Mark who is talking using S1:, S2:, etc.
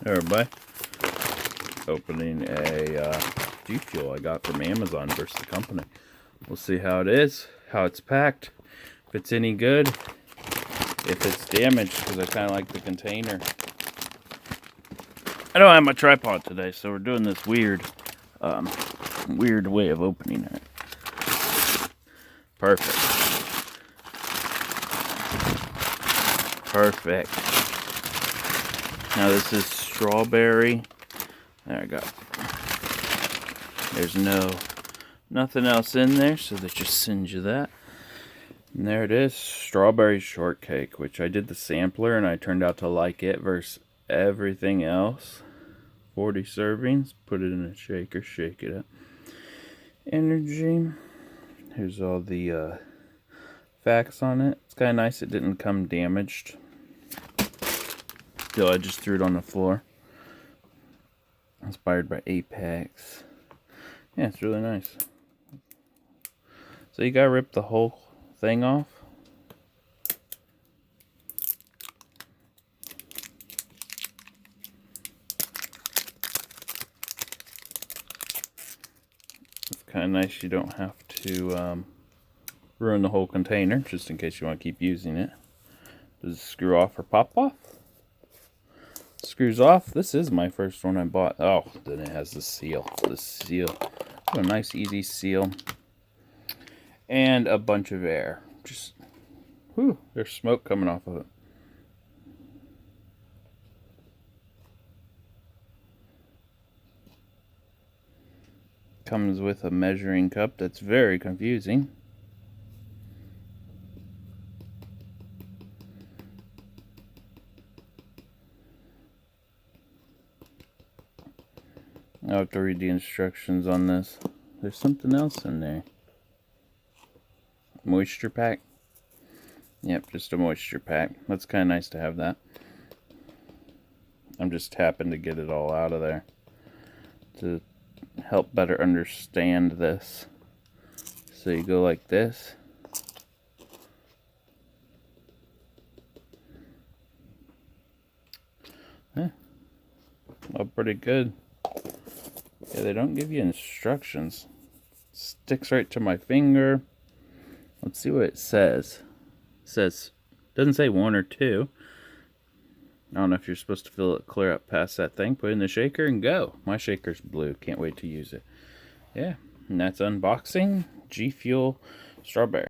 S1: Hey everybody, opening a G Fuel I got from Amazon versus the company. We'll see how it is, how it's packed, if it's any good, if it's damaged, because I kind of like the container. I don't have my tripod today, so we're doing this weird way of opening it. Perfect. Now this is strawberry. There I go. There's nothing else in there, so that just sends you that. And there it is, strawberry shortcake, which I did the sampler and I turned out to like it versus everything else. 40 servings, put it in a shaker, shake it up. Energy. Here's all the facts on it. It's kind of nice it didn't come damaged. So I just threw it on the floor. Inspired by Apex. Yeah, it's really nice. So you gotta rip the whole thing off. It's kind of nice you don't have to ruin the whole container, just in case you want to keep using it. Does it screw off or pop off? Screws off. This is my first one I bought. Oh, then it has the seal. Oh, a nice easy seal. And a bunch of air. Just, whew, there's smoke coming off of it. Comes with a measuring cup that's very confusing. I'll have to read the instructions on this. There's something else in there. Moisture pack. Yep, just a moisture pack. That's kind of nice to have that. I'm just tapping to get it all out of there to help better understand this. So you go like this. Oh, pretty good. Yeah, they don't give you instructions. Sticks right to my finger. Let's see what it says. It says, doesn't say 1 or 2. I don't know if you're supposed to fill it clear up past that thing. Put it in the shaker and go. My shaker's blue. Can't wait to use it. Yeah, and that's unboxing G Fuel Strawberry.